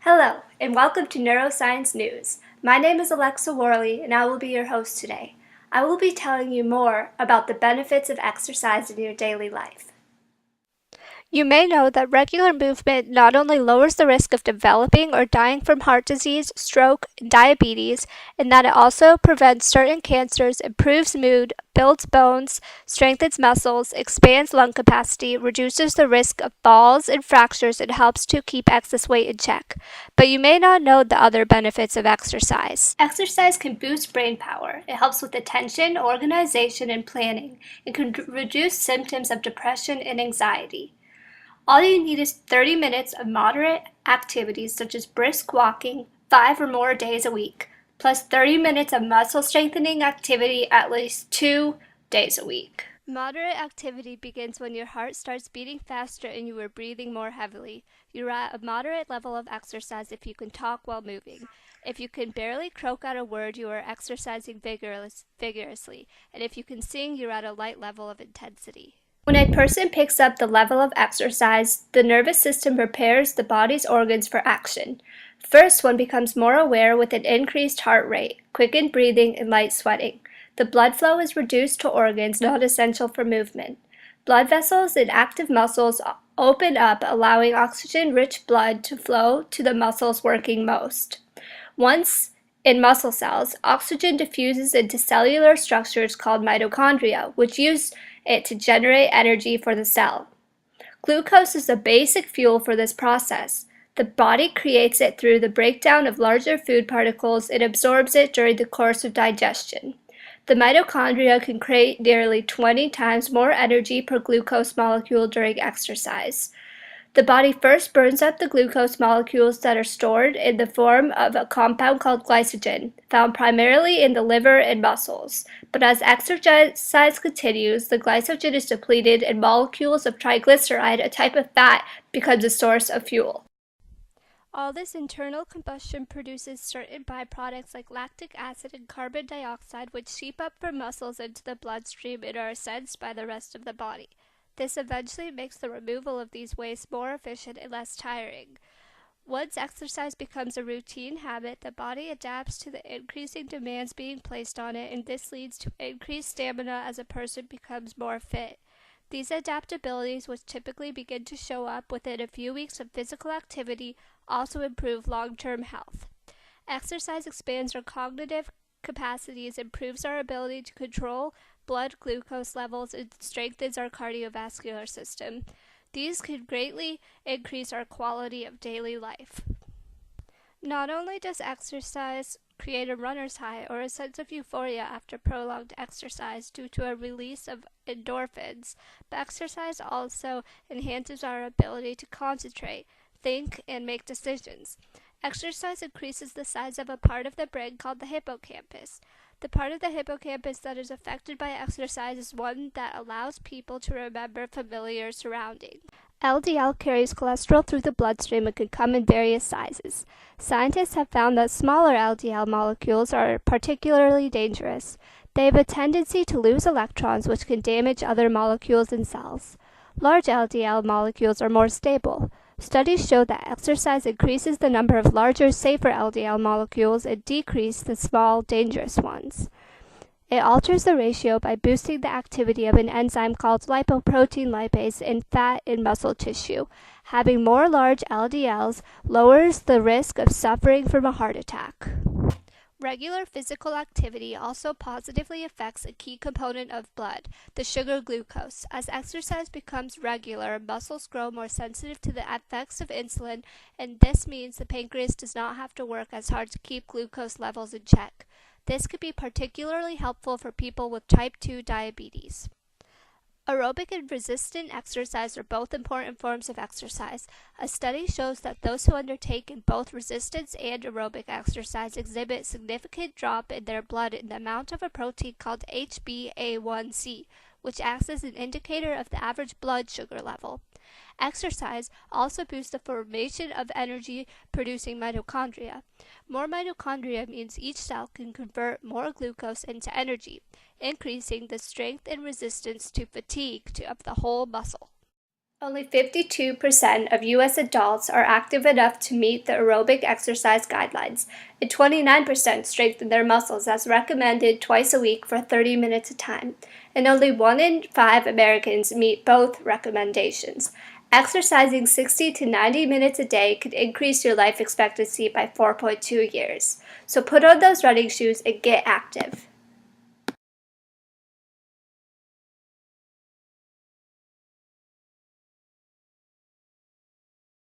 Hello, and welcome to Neuroscience News. My name is Alexa Warley, and I will be your host today. I will be telling you more about the benefits of exercise in your daily life. You may know that regular movement not only lowers the risk of developing or dying from heart disease, stroke, and diabetes, and that it also prevents certain cancers, improves mood, builds bones, strengthens muscles, expands lung capacity, reduces the risk of falls and fractures, and helps to keep excess weight in check. But you may not know the other benefits of exercise. Exercise can boost brain power. It helps with attention, organization, and planning. It can reduce symptoms of depression and anxiety. All you need is 30 minutes of moderate activities such as brisk walking 5 or more days a week, plus 30 minutes of muscle strengthening activity at least 2 days a week. Moderate activity begins when your heart starts beating faster and you are breathing more heavily. You're at a moderate level of exercise if you can talk while moving. If you can barely croak out a word, you are exercising vigorously, and if you can sing, you're at a light level of intensity. When a person picks up the level of exercise, the nervous system prepares the body's organs for action. First, one becomes more aware with an increased heart rate, quickened breathing, and light sweating. The blood flow is reduced to organs not essential for movement. Blood vessels and active muscles open up, allowing oxygen-rich blood to flow to the muscles working most. Once in muscle cells, oxygen diffuses into cellular structures called mitochondria, which use it to generate energy for the cell. Glucose is the basic fuel for this process. The body creates it through the breakdown of larger food particles and absorbs it during the course of digestion. The mitochondria can create nearly 20 times more energy per glucose molecule during exercise. The body first burns up the glucose molecules that are stored in the form of a compound called glycogen, found primarily in the liver and muscles. But as exercise continues, the glycogen is depleted and molecules of triglyceride, a type of fat, becomes a source of fuel. All this internal combustion produces certain byproducts like lactic acid and carbon dioxide, which seep up from muscles into the bloodstream and are sensed by the rest of the body. This eventually makes the removal of these wastes more efficient and less tiring. Once exercise becomes a routine habit, the body adapts to the increasing demands being placed on it, and this leads to increased stamina as a person becomes more fit. These adaptabilities, which typically begin to show up within a few weeks of physical activity, also improve long-term health. Exercise expands our cognitive capacities, improves our ability to control blood glucose levels, and strengthens our cardiovascular system. These can greatly increase our quality of daily life. Not only does exercise create a runner's high or a sense of euphoria after prolonged exercise due to a release of endorphins, but exercise also enhances our ability to concentrate, think, and make decisions. Exercise increases the size of a part of the brain called the hippocampus. The part of the hippocampus that is affected by exercise is one that allows people to remember familiar surroundings. LDL carries cholesterol through the bloodstream and can come in various sizes. Scientists have found that smaller LDL molecules are particularly dangerous. They have a tendency to lose electrons, which can damage other molecules in cells. Large LDL molecules are more stable. Studies show that exercise increases the number of larger, safer LDL molecules and decreases the small, dangerous ones. It alters the ratio by boosting the activity of an enzyme called lipoprotein lipase in fat and muscle tissue. Having more large LDLs lowers the risk of suffering from a heart attack. Regular physical activity also positively affects a key component of blood, the sugar glucose. As exercise becomes regular, muscles grow more sensitive to the effects of insulin, and this means the pancreas does not have to work as hard to keep glucose levels in check. This could be particularly helpful for people with type 2 diabetes. Aerobic and resistant exercise are both important forms of exercise. A study shows that those who undertake in both resistance and aerobic exercise exhibit significant drop in their blood in the amount of a protein called HbA1c, which acts as an indicator of the average blood sugar level. Exercise also boosts the formation of energy-producing mitochondria. More mitochondria means each cell can convert more glucose into energy, increasing the strength and resistance to fatigue of the whole muscle. Only 52% of U.S. adults are active enough to meet the aerobic exercise guidelines, and 29% strengthen their muscles as recommended twice a week for 30 minutes at a time, and only 1 in 5 Americans meet both recommendations. Exercising 60 to 90 minutes a day could increase your life expectancy by 4.2 years. So put on those running shoes and get active.